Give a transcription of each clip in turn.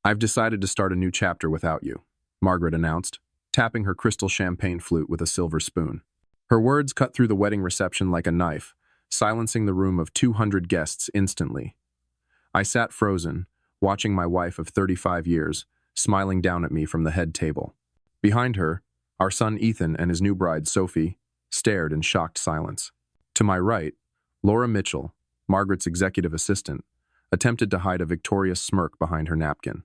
"I've decided to start a new chapter without you," Margaret announced, tapping her crystal champagne flute with a silver spoon. Her words cut through the wedding reception like a knife, silencing the room of 200 guests instantly. I sat frozen, watching my wife of 35 years, smiling down at me from the head table. Behind her, our son Ethan and his new bride Sophie stared in shocked silence. To my right, Laura Mitchell, Margaret's executive assistant, attempted to hide a victorious smirk behind her napkin.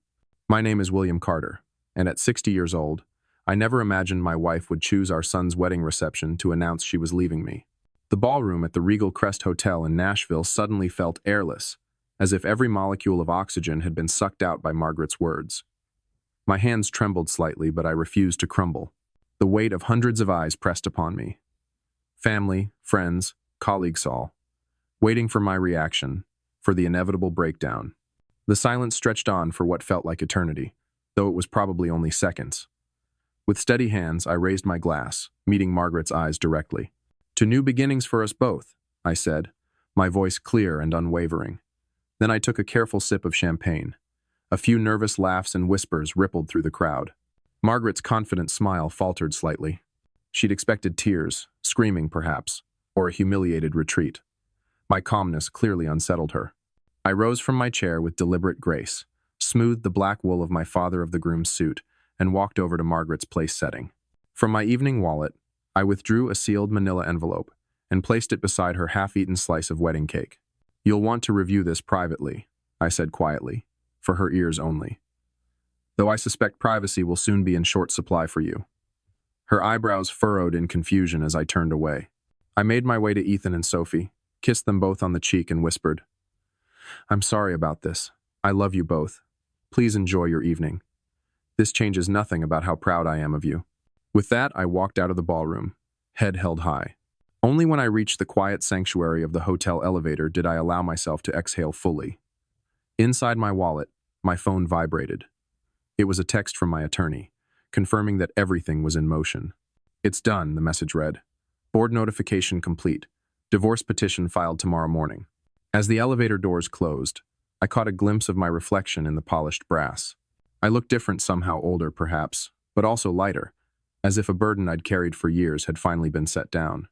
My name is William Carter, and at 60 years old, I never imagined my wife would choose our son's wedding reception to announce she was leaving me. The ballroom at the Regal Crest Hotel in Nashville suddenly felt airless, as if every molecule of oxygen had been sucked out by Margaret's words. My hands trembled slightly, but I refused to crumble. The weight of hundreds of eyes pressed upon me. Family, friends, colleagues all, waiting for my reaction, for the inevitable breakdown. The silence stretched on for what felt like eternity, though it was probably only seconds. With steady hands, I raised my glass, meeting Margaret's eyes directly. "To new beginnings for us both," I said, my voice clear and unwavering. Then I took a careful sip of champagne. A few nervous laughs and whispers rippled through the crowd. Margaret's confident smile faltered slightly. She'd expected tears, screaming perhaps, or a humiliated retreat. My calmness clearly unsettled her. I rose from my chair with deliberate grace, smoothed the black wool of my father of the groom's suit, and walked over to Margaret's place setting. From my evening wallet, I withdrew a sealed manila envelope and placed it beside her half-eaten slice of wedding cake. "You'll want to review this privately," I said quietly, for her ears only. "Though I suspect privacy will soon be in short supply for you." Her eyebrows furrowed in confusion as I turned away. I made my way to Ethan and Sophie, kissed them both on the cheek and whispered, "I'm sorry about this. I love you both. Please enjoy your evening. This changes nothing about how proud I am of you." With that, I walked out of the ballroom, head held high. Only when I reached the quiet sanctuary of the hotel elevator did I allow myself to exhale fully. Inside my wallet, my phone vibrated. It was a text from my attorney, confirming that everything was in motion. "It's done," the message read. "Board notification complete. Divorce petition filed tomorrow morning." As the elevator doors closed, I caught a glimpse of my reflection in the polished brass. I looked different, somehow older perhaps, but also lighter, as if a burden I'd carried for years had finally been set down.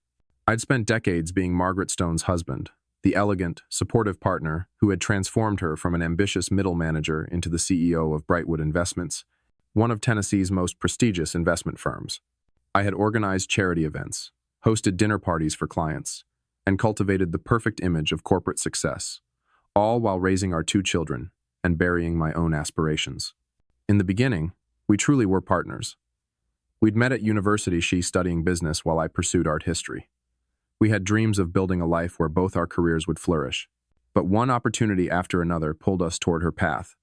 I'd spent decades being Margaret Stone's husband, the elegant, supportive partner who had transformed her from an ambitious middle manager into the CEO of Brightwood Investments, one of Tennessee's most prestigious investment firms. I had organized charity events, hosted dinner parties for clients, and cultivated the perfect image of corporate success, all while raising our 2 children and burying my own aspirations. In the beginning, we truly were partners. We'd met at university, she studying business while I pursued art history. We had dreams of building a life where both our careers would flourish. But one opportunity after another pulled us toward her path,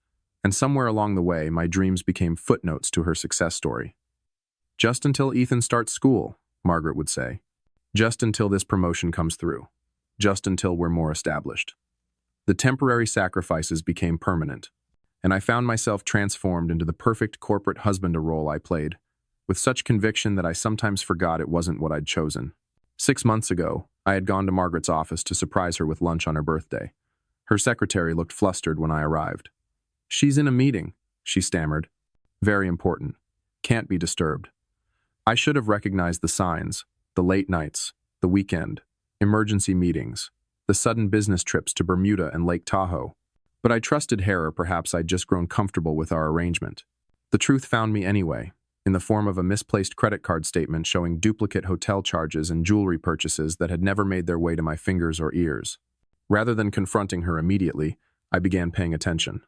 and somewhere along the way, my dreams became footnotes to her success story. "Just until Ethan starts school," Margaret would say. "Just until this promotion comes through. Just until we're more established." The temporary sacrifices became permanent, and I found myself transformed into the perfect corporate husband role I played, with such conviction that I sometimes forgot it wasn't what I'd chosen. 6 months ago, I had gone to Margaret's office to surprise her with lunch on her birthday. Her secretary looked flustered when I arrived. "She's in a meeting," she stammered. "Very important. Can't be disturbed." I should have recognized the signs, the late nights, the weekend, emergency meetings, the sudden business trips to Bermuda and Lake Tahoe. But I trusted her, or perhaps I'd just grown comfortable with our arrangement. The truth found me anyway, in the form of a misplaced credit card statement showing duplicate hotel charges and jewelry purchases that had never made their way to my fingers or ears. Rather than confronting her immediately, I began paying attention.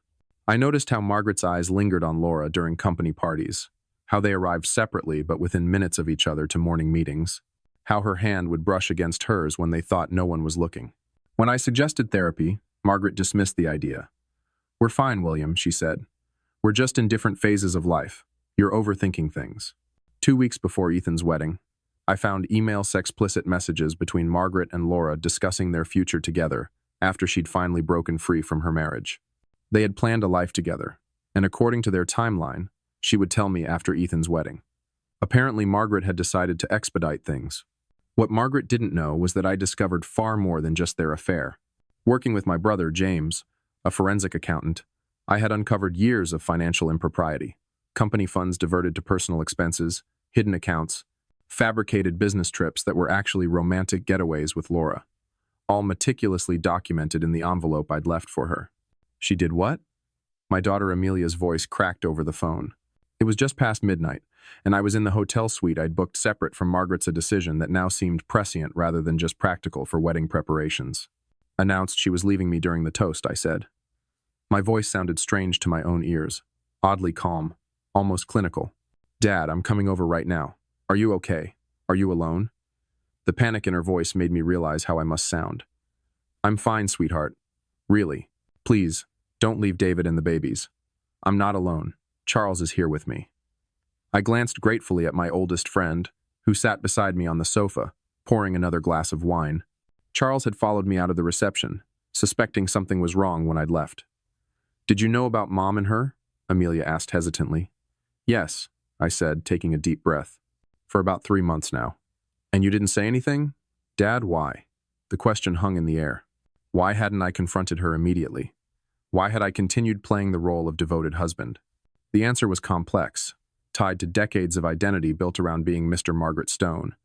I noticed how Margaret's eyes lingered on Laura during company parties, how they arrived separately but within minutes of each other to morning meetings, how her hand would brush against hers when they thought no one was looking. When I suggested therapy, Margaret dismissed the idea. "We're fine, William," she said. "We're just in different phases of life. You're overthinking things." 2 weeks before Ethan's wedding, I found email sexplicit messages between Margaret and Laura discussing their future together after she'd finally broken free from her marriage. They had planned a life together, and according to their timeline, she would tell me after Ethan's wedding. Apparently, Margaret had decided to expedite things. What Margaret didn't know was that I discovered far more than just their affair. Working with my brother, James, a forensic accountant, I had uncovered years of financial impropriety. Company funds diverted to personal expenses, hidden accounts, fabricated business trips that were actually romantic getaways with Laura, all meticulously documented in the envelope I'd left for her. She did what? My daughter Amelia's voice cracked over the phone. It was just past midnight, and I was in the hotel suite I'd booked separate from Margaret's a decision that now seemed prescient rather than just practical for wedding preparations. Announced she was leaving me during the toast, I said. My voice sounded strange to my own ears, oddly calm, almost clinical. Dad, I'm coming over right now. Are you okay? Are you alone? The panic in her voice made me realize how I must sound. I'm fine, sweetheart. Really. Please, don't leave David and the babies. I'm not alone. Charles is here with me. I glanced gratefully at my oldest friend, who sat beside me on the sofa, pouring another glass of wine. Charles had followed me out of the reception, suspecting something was wrong when I'd left. Did you know about Mom and her? Amelia asked hesitantly. Yes, I said, taking a deep breath. For about 3 months now. And you didn't say anything? Dad, why? The question hung in the air. Why hadn't I confronted her immediately? Why had I continued playing the role of devoted husband? The answer was complex, tied to decades of identity built around being Mr. Margaret Stone,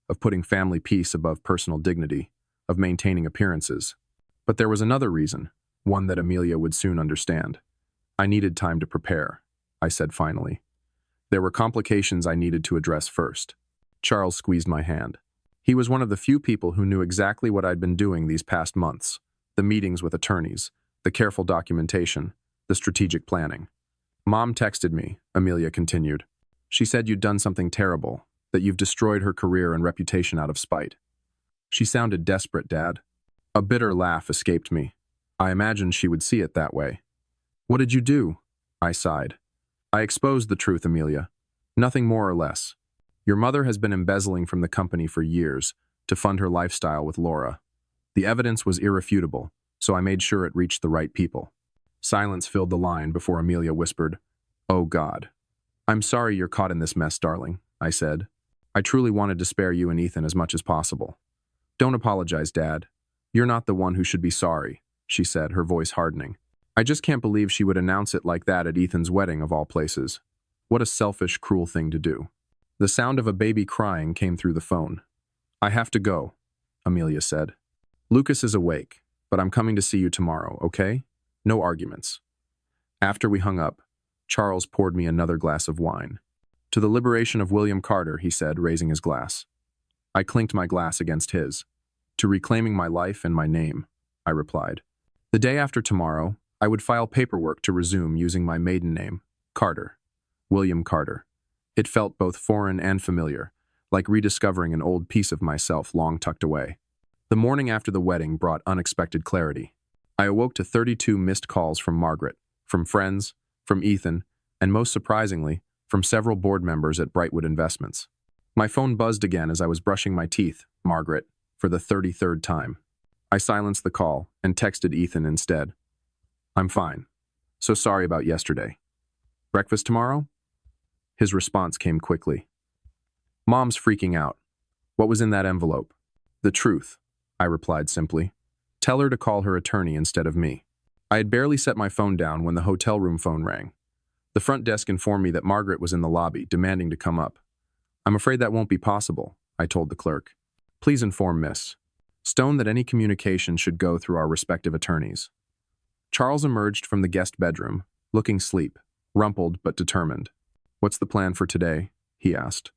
of putting family peace above personal dignity, of maintaining appearances. But there was another reason, one that Amelia would soon understand. I needed time to prepare, I said finally. There were complications I needed to address first. Charles squeezed my hand. He was one of the few people who knew exactly what I'd been doing these past months. The meetings with attorneys, the careful documentation, the strategic planning. Mom texted me, Amelia continued. She said you'd done something terrible, that you've destroyed her career and reputation out of spite. She sounded desperate, Dad. A bitter laugh escaped me. I imagined she would see it that way. What did you do? I sighed. I exposed the truth, Amelia. Nothing more or less. Your mother has been embezzling from the company for years to fund her lifestyle with Laura. The evidence was irrefutable, so I made sure it reached the right people. Silence filled the line before Amelia whispered, Oh God. I'm sorry you're caught in this mess, darling, I said. I truly wanted to spare you and Ethan as much as possible. Don't apologize, Dad. You're not the one who should be sorry, she said, her voice hardening. I just can't believe she would announce it like that at Ethan's wedding of all places. What a selfish, cruel thing to do. The sound of a baby crying came through the phone. I have to go, Amelia said. Lucas is awake, but I'm coming to see you tomorrow, okay? No arguments. After we hung up, Charles poured me another glass of wine. To the liberation of William Carter, he said, raising his glass. I clinked my glass against his. To reclaiming my life and my name, I replied. The day after tomorrow, I would file paperwork to resume using my maiden name, Carter. William Carter. It felt both foreign and familiar, like rediscovering an old piece of myself long tucked away. The morning after the wedding brought unexpected clarity. I awoke to 32 missed calls from Margaret, from friends, from Ethan, and most surprisingly, from several board members at Brightwood Investments. My phone buzzed again as I was brushing my teeth, Margaret, for the 33rd time. I silenced the call and texted Ethan instead. I'm fine. So sorry about yesterday. Breakfast tomorrow? His response came quickly. Mom's freaking out. What was in that envelope? The truth, I replied simply. Tell her to call her attorney instead of me. I had barely set my phone down when the hotel room phone rang. The front desk informed me that Margaret was in the lobby, demanding to come up. I'm afraid that won't be possible, I told the clerk. Please inform Miss Stone that any communication should go through our respective attorneys. Charles emerged from the guest bedroom, looking sleep, rumpled but determined. What's the plan for today? He asked.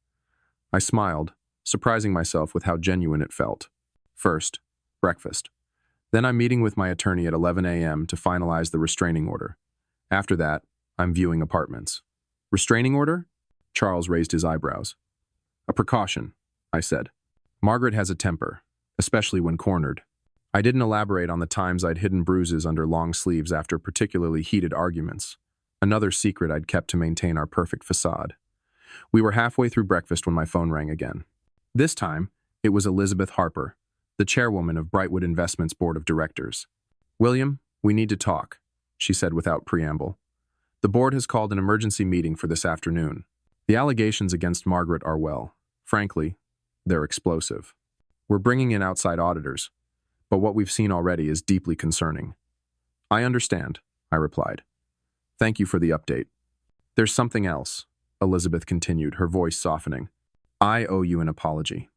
I smiled, surprising myself with how genuine it felt. First, breakfast. Then I'm meeting with my attorney at 11 a.m. to finalize the restraining order. After that, I'm viewing apartments. Restraining order? Charles raised his eyebrows. A precaution, I said. Margaret has a temper, especially when cornered. I didn't elaborate on the times I'd hidden bruises under long sleeves after particularly heated arguments, another secret I'd kept to maintain our perfect facade. We were halfway through breakfast when my phone rang again. This time, it was Elizabeth Harper, the chairwoman of Brightwood Investments Board of Directors. William, we need to talk, she said without preamble. The board has called an emergency meeting for this afternoon. The allegations against Margaret are, well, frankly, they're explosive. We're bringing in outside auditors, but what we've seen already is deeply concerning. I understand, I replied. Thank you for the update. There's something else, Elizabeth continued, her voice softening. I owe you an apology.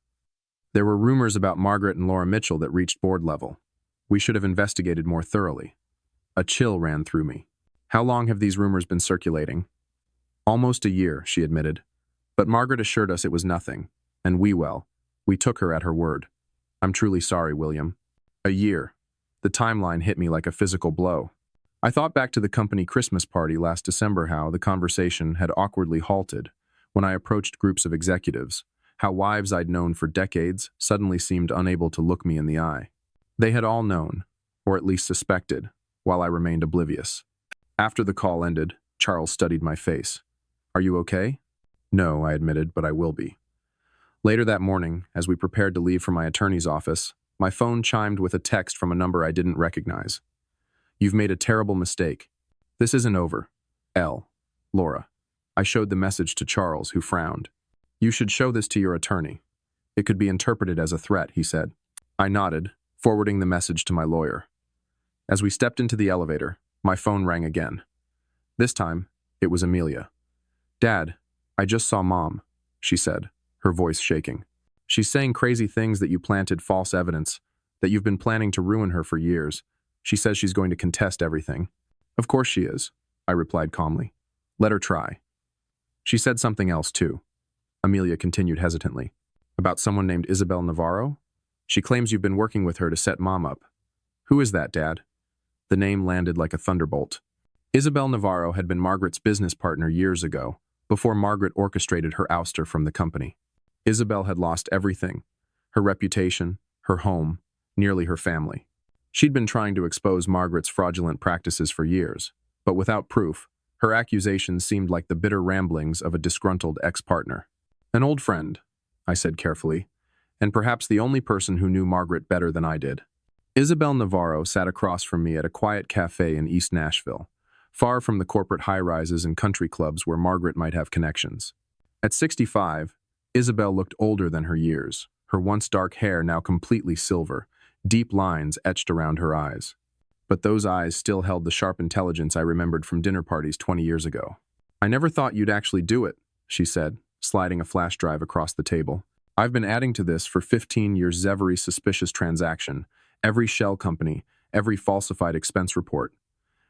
There were rumors about Margaret and Laura Mitchell that reached board level. We should have investigated more thoroughly. A chill ran through me. How long have these rumors been circulating? Almost a year, she admitted. But Margaret assured us it was nothing, and we took her at her word. I'm truly sorry, William. A year. The timeline hit me like a physical blow. I thought back to the company Christmas party last December, how the conversation had awkwardly halted when I approached groups of executives, how wives I'd known for decades suddenly seemed unable to look me in the eye. They had all known, or at least suspected, while I remained oblivious. After the call ended, Charles studied my face. Are you okay? No, I admitted, but I will be. Later that morning, as we prepared to leave for my attorney's office, my phone chimed with a text from a number I didn't recognize. You've made a terrible mistake. This isn't over. L. Laura. I showed the message to Charles, who frowned. You should show this to your attorney. It could be interpreted as a threat, he said. I nodded, forwarding the message to my lawyer. As we stepped into the elevator, my phone rang again. This time, it was Amelia. Dad, I just saw Mom, she said, her voice shaking. She's saying crazy things that you planted false evidence, that you've been planning to ruin her for years. She says she's going to contest everything. Of course she is, I replied calmly. Let her try. She said something else too. Amelia continued hesitantly. About someone named Isabel Navarro? She claims you've been working with her to set Mom up. Who is that, Dad? The name landed like a thunderbolt. Isabel Navarro had been Margaret's business partner years ago, before Margaret orchestrated her ouster from the company. Isabel had lost everything, her reputation, her home, nearly her family. She'd been trying to expose Margaret's fraudulent practices for years, but without proof, her accusations seemed like the bitter ramblings of a disgruntled ex-partner. An old friend, I said carefully, and perhaps the only person who knew Margaret better than I did. Isabel Navarro sat across from me at a quiet cafe in East Nashville, far from the corporate high-rises and country clubs where Margaret might have connections. At 65, Isabel looked older than her years, her once dark hair now completely silver, deep lines etched around her eyes. But those eyes still held the sharp intelligence I remembered from dinner parties 20 years ago. I never thought you'd actually do it, she said, sliding a flash drive across the table. I've been adding to this for 15 years, every suspicious transaction, every shell company, every falsified expense report.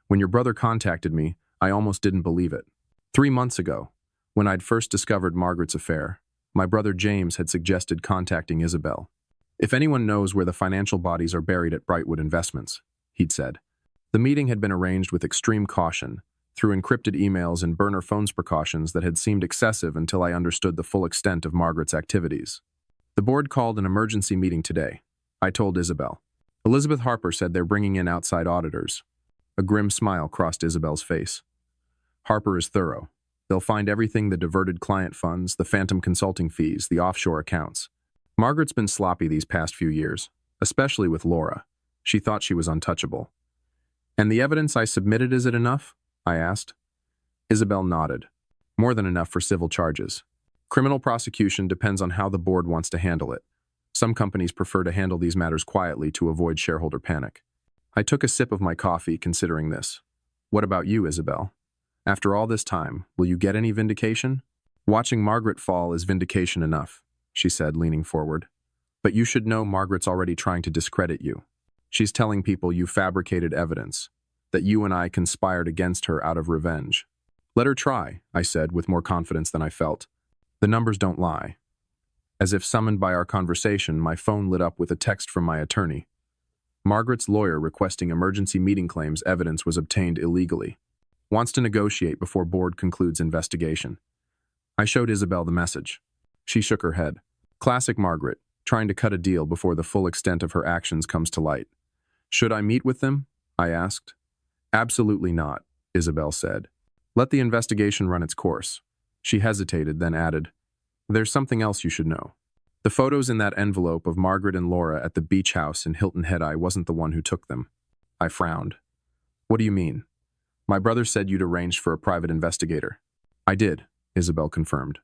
When your brother contacted me, I almost didn't believe it. 3 months ago, when I'd first discovered Margaret's affair, my brother James had suggested contacting Isabel. If anyone knows where the financial bodies are buried at Brightwood Investments, he'd said. The meeting had been arranged with extreme caution, through encrypted emails and burner phones precautions that had seemed excessive until I understood the full extent of Margaret's activities. The board called an emergency meeting today, I told Isabel. Elizabeth Harper said they're bringing in outside auditors. A grim smile crossed Isabel's face. Harper is thorough. They'll find everything: the diverted client funds, the phantom consulting fees, the offshore accounts. Margaret's been sloppy these past few years, especially with Laura. She thought she was untouchable. And the evidence I submitted, is it enough? I asked. Isabel nodded. More than enough for civil charges. Criminal prosecution depends on how the board wants to handle it. Some companies prefer to handle these matters quietly to avoid shareholder panic. I took a sip of my coffee, considering this. What about you, Isabel? After all this time, will you get any vindication? Watching Margaret fall is vindication enough, she said, leaning forward. But you should know Margaret's already trying to discredit you. She's telling people you fabricated evidence, that you and I conspired against her out of revenge. Let her try, I said, with more confidence than I felt. The numbers don't lie. As if summoned by our conversation, my phone lit up with a text from my attorney. Margaret's lawyer requesting emergency meeting claims evidence was obtained illegally. Wants to negotiate before board concludes investigation. I showed Isabel the message. She shook her head. Classic Margaret, trying to cut a deal before the full extent of her actions comes to light. Should I meet with them? I asked. Absolutely not, Isabel said. Let the investigation run its course. She hesitated, then added, There's something else you should know. The photos in that envelope of Margaret and Laura at the beach house in Hilton Head, I wasn't the one who took them. I frowned. What do you mean? My brother said you'd arranged for a private investigator. I did, Isabel confirmed.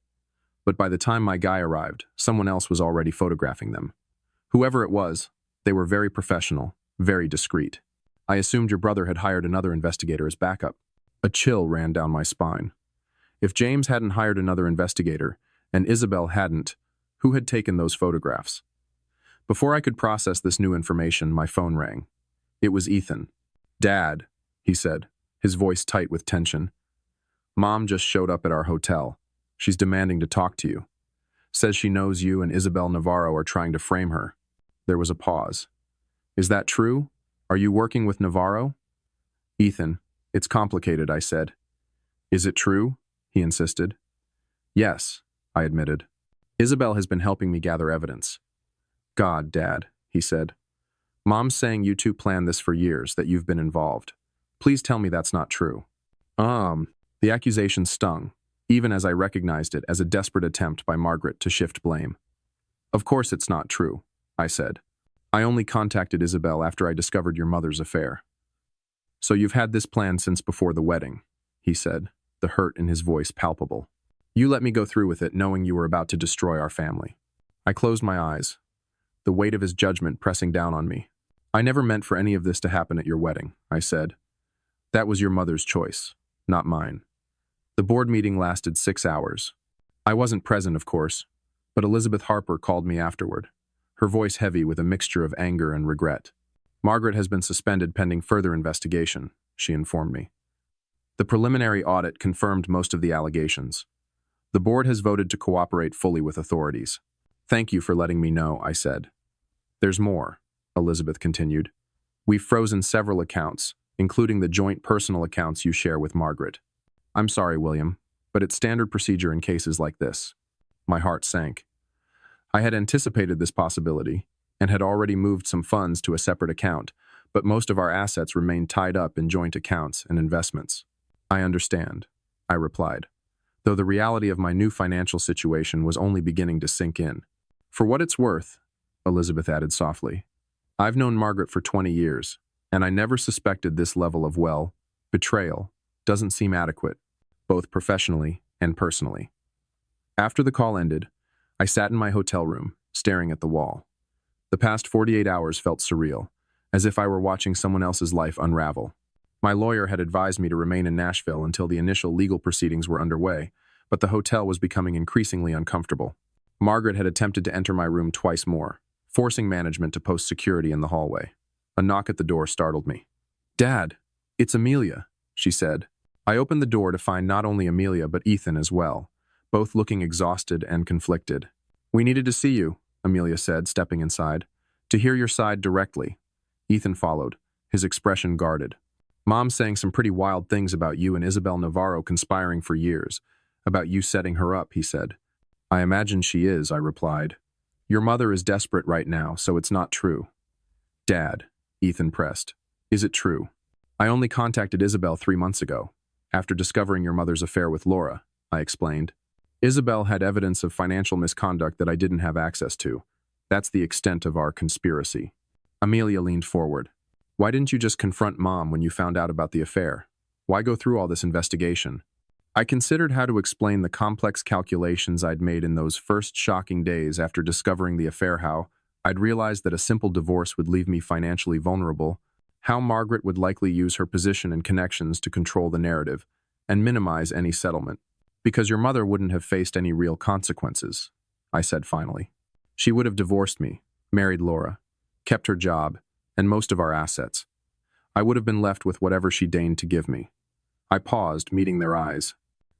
But by the time my guy arrived, someone else was already photographing them. Whoever it was, they were very professional, very discreet. I assumed your brother had hired another investigator as backup. A chill ran down my spine. If James hadn't hired another investigator, and Isabel hadn't, who had taken those photographs? Before I could process this new information, my phone rang. It was Ethan. "Dad," he said, his voice tight with tension. "Mom just showed up at our hotel. She's demanding to talk to you. Says she knows you and Isabel Navarro are trying to frame her." There was a pause. "Is that true? Are you working with Navarro?" "Ethan, it's complicated," I said. "Is it true?" he insisted. "Yes," I admitted. "Isabel has been helping me gather evidence." "God, Dad," he said. "Mom's saying you two planned this for years, that you've been involved. Please tell me that's not true." The accusation stung, even as I recognized it as a desperate attempt by Margaret to shift blame. "Of course it's not true," I said. "I only contacted Isabel after I discovered your mother's affair." "So you've had this plan since before the wedding," he said, the hurt in his voice palpable. "You let me go through with it knowing you were about to destroy our family." I closed my eyes, the weight of his judgment pressing down on me. "I never meant for any of this to happen at your wedding," I said. "That was your mother's choice, not mine." The board meeting lasted 6 hours. I wasn't present, of course, but Elizabeth Harper called me afterward, her voice heavy with a mixture of anger and regret. "Margaret has been suspended pending further investigation," she informed me. "The preliminary audit confirmed most of the allegations. The board has voted to cooperate fully with authorities." "Thank you for letting me know," I said. "There's more," Elizabeth continued. "We've frozen several accounts, including the joint personal accounts you share with Margaret." "I'm sorry, William, but it's standard procedure in cases like this." My heart sank. I had anticipated this possibility and had already moved some funds to a separate account, but most of our assets remained tied up in joint accounts and investments. "I understand," I replied, though the reality of my new financial situation was only beginning to sink in. "For what it's worth," Elizabeth added softly, "I've known Margaret for 20 years, and I never suspected this level of, betrayal doesn't seem adequate, both professionally and personally." After the call ended, I sat in my hotel room, staring at the wall. The past 48 hours felt surreal, as if I were watching someone else's life unravel. My lawyer had advised me to remain in Nashville until the initial legal proceedings were underway, but the hotel was becoming increasingly uncomfortable. Margaret had attempted to enter my room twice more, forcing management to post security in the hallway. A knock at the door startled me. "Dad, it's Amelia," she said. I opened the door to find not only Amelia but Ethan as well, both looking exhausted and conflicted. "We needed to see you," Amelia said, stepping inside. "To hear your side directly." Ethan followed, his expression guarded. "Mom's saying some pretty wild things about you and Isabel Navarro conspiring for years, about you setting her up," he said. "I imagine she is," I replied. "Your mother is desperate right now, so it's not true." "Dad," Ethan pressed, "is it true?" "I only contacted Isabel 3 months ago, after discovering your mother's affair with Laura," I explained. "Isabel had evidence of financial misconduct that I didn't have access to. That's the extent of our conspiracy." Amelia leaned forward. "Why didn't you just confront Mom when you found out about the affair? Why go through all this investigation?" I considered how to explain the complex calculations I'd made in those first shocking days after discovering the affair, how I'd realized that a simple divorce would leave me financially vulnerable, how Margaret would likely use her position and connections to control the narrative and minimize any settlement. "Because your mother wouldn't have faced any real consequences," I said finally. "She would have divorced me, married Laura, kept her job, and most of our assets. I would have been left with whatever she deigned to give me." I paused, meeting their eyes.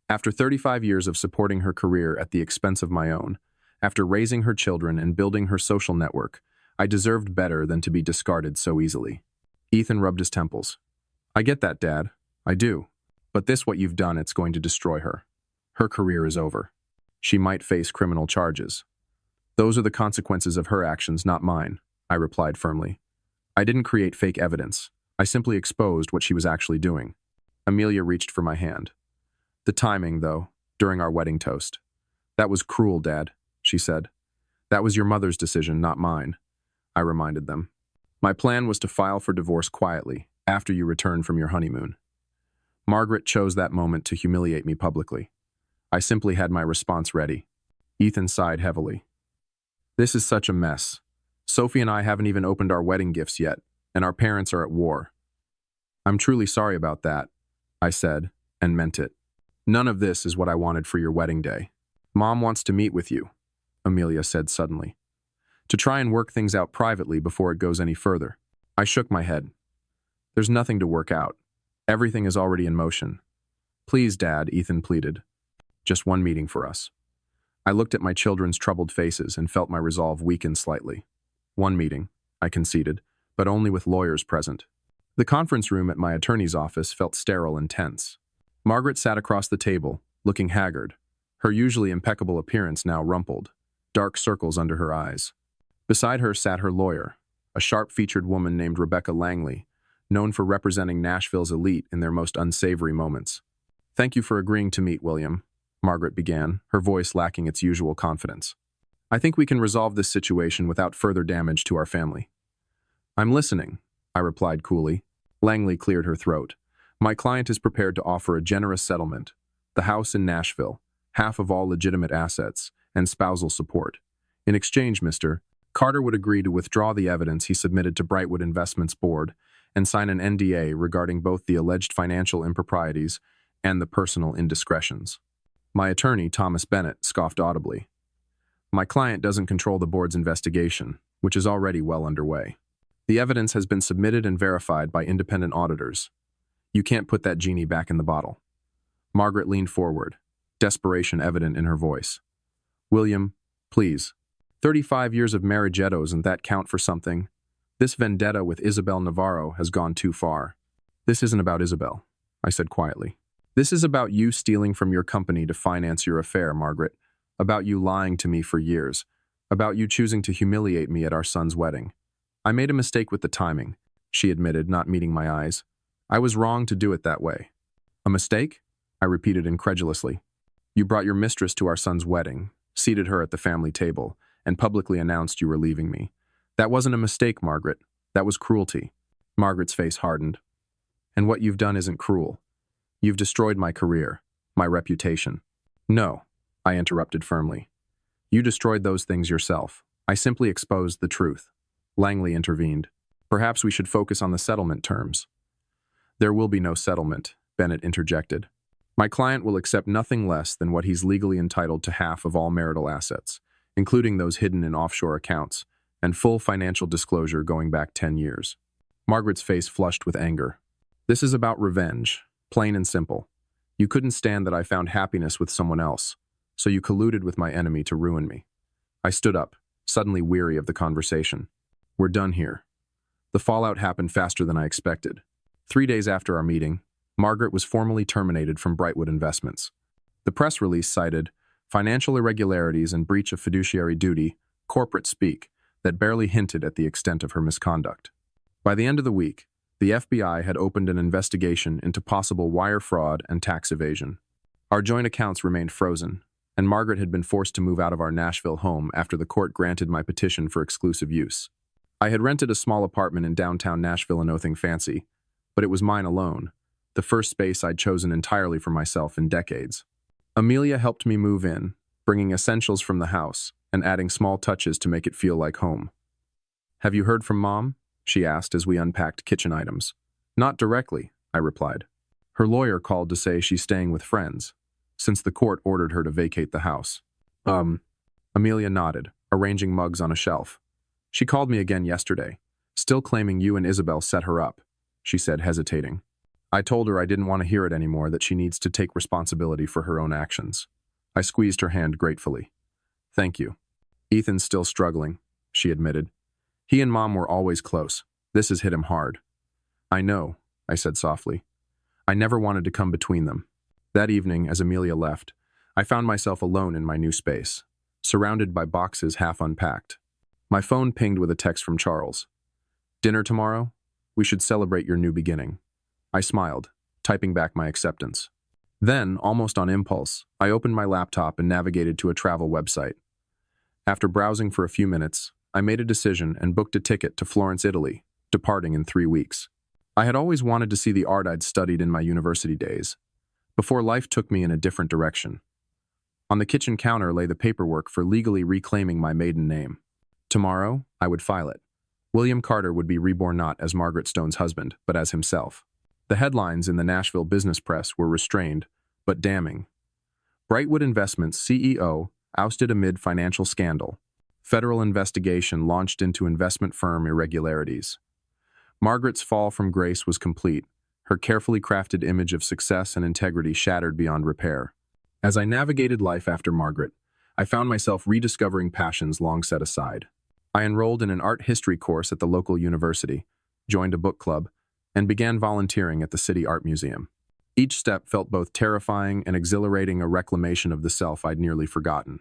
After 35 years of supporting her career at the expense of my own, after raising her children and building her social network, I deserved better than to be discarded so easily. Ethan rubbed his temples. "I get that, Dad. I do. But what you've done, it's going to destroy her. Her career is over. She might face criminal charges. Those are the consequences of her actions, not mine," I replied firmly. "I didn't create fake evidence. I simply exposed what she was actually doing." Amelia reached for my hand. "The timing, though, during our wedding toast. That was cruel, Dad," she said. "That was your mother's decision, not mine," I reminded them. "My plan was to file for divorce quietly, after you returned from your honeymoon. Margaret chose that moment to humiliate me publicly. I simply had my response ready." Ethan sighed heavily. "This is such a mess. Sophie and I haven't even opened our wedding gifts yet, and our parents are at war. I'm truly sorry about that, I said, and meant it. None of this is what I wanted for your wedding day. Mom wants to meet with you, Amelia said suddenly, to try and work things out privately before it goes any further. I shook my head. There's nothing to work out. Everything is already in motion. Please, Dad, Ethan pleaded. Just one meeting for us. I looked at my children's troubled faces and felt my resolve weaken slightly. One meeting, I conceded, but only with lawyers present. The conference room at my attorney's office felt sterile and tense. Margaret sat across the table, looking haggard, her usually impeccable appearance now rumpled, dark circles under her eyes. Beside her sat her lawyer, a sharp-featured woman named Rebecca Langley, known for representing Nashville's elite in their most unsavory moments. Thank you for agreeing to meet, William, Margaret began, her voice lacking its usual confidence. I think we can resolve this situation without further damage to our family. I'm listening, I replied coolly. Langley cleared her throat. My client is prepared to offer a generous settlement, the house in Nashville, half of all legitimate assets, and spousal support. In exchange, Mr. Carter would agree to withdraw the evidence he submitted to Brightwood Investments Board and sign an NDA regarding both the alleged financial improprieties and the personal indiscretions. My attorney, Thomas Bennett, scoffed audibly. My client doesn't control the board's investigation, which is already well underway. The evidence has been submitted and verified by independent auditors. You can't put that genie back in the bottle. Margaret leaned forward, desperation evident in her voice. William, please. 35 years of marriagetto, doesn't that count for something? This vendetta with Isabel Navarro has gone too far. This isn't about Isabel, I said quietly. This is about you stealing from your company to finance your affair, Margaret. About you lying to me for years. About you choosing to humiliate me at our son's wedding. I made a mistake with the timing, she admitted, not meeting my eyes. I was wrong to do it that way. A mistake? I repeated incredulously. You brought your mistress to our son's wedding, seated her at the family table, and publicly announced you were leaving me. That wasn't a mistake, Margaret. That was cruelty. Margaret's face hardened. And what you've done isn't cruel. You've destroyed my career, my reputation. No, I interrupted firmly. You destroyed those things yourself. I simply exposed the truth. Langley intervened. Perhaps we should focus on the settlement terms. There will be no settlement, Bennett interjected. My client will accept nothing less than what he's legally entitled to half of all marital assets, including those hidden in offshore accounts, and full financial disclosure going back 10 years. Margaret's face flushed with anger. This is about revenge, plain and simple. You couldn't stand that I found happiness with someone else, so you colluded with my enemy to ruin me. I stood up, suddenly weary of the conversation. We're done here. The fallout happened faster than I expected. 3 days after our meeting, Margaret was formally terminated from Brightwood Investments. The press release cited financial irregularities and breach of fiduciary duty, corporate speak, that barely hinted at the extent of her misconduct. By the end of the week, the FBI had opened an investigation into possible wire fraud and tax evasion. Our joint accounts remained frozen, and Margaret had been forced to move out of our Nashville home after the court granted my petition for exclusive use. I had rented a small apartment in downtown Nashville in nothing fancy, but it was mine alone, the first space I'd chosen entirely for myself in decades. Amelia helped me move in, bringing essentials from the house and adding small touches to make it feel like home. Have you heard from Mom? She asked as we unpacked kitchen items. Not directly, I replied. Her lawyer called to say she's staying with friends, since the court ordered her to vacate the house. Amelia nodded, arranging mugs on a shelf. She called me again yesterday, still claiming you and Isabel set her up, she said, hesitating. I told her I didn't want to hear it anymore, that she needs to take responsibility for her own actions. I squeezed her hand gratefully. Thank you. Ethan's still struggling, she admitted. He and Mom were always close. This has hit him hard. I know, I said softly. I never wanted to come between them. That evening, as Amelia left, I found myself alone in my new space, surrounded by boxes half unpacked. My phone pinged with a text from Charles. Dinner tomorrow? We should celebrate your new beginning. I smiled, typing back my acceptance. Then, almost on impulse, I opened my laptop and navigated to a travel website. After browsing for a few minutes, I made a decision and booked a ticket to Florence, Italy, departing in 3 weeks. I had always wanted to see the art I'd studied in my university days, before life took me in a different direction. On the kitchen counter lay the paperwork for legally reclaiming my maiden name. Tomorrow, I would file it. William Carter would be reborn not as Margaret Stone's husband, but as himself. The headlines in the Nashville business press were restrained, but damning. Brightwood Investments CEO ousted amid financial scandal. Federal investigation launched into investment firm irregularities. Margaret's fall from grace was complete, her carefully crafted image of success and integrity shattered beyond repair. As I navigated life after Margaret, I found myself rediscovering passions long set aside. I enrolled in an art history course at the local university, joined a book club, and began volunteering at the City Art Museum. Each step felt both terrifying and exhilarating, a reclamation of the self I'd nearly forgotten.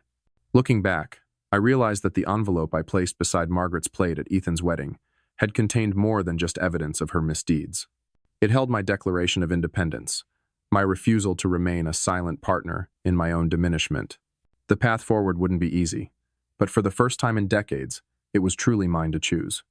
Looking back, I realized that the envelope I placed beside Margaret's plate at Ethan's wedding had contained more than just evidence of her misdeeds. It held my declaration of independence, my refusal to remain a silent partner in my own diminishment. The path forward wouldn't be easy, but for the first time in decades, it was truly mine to choose.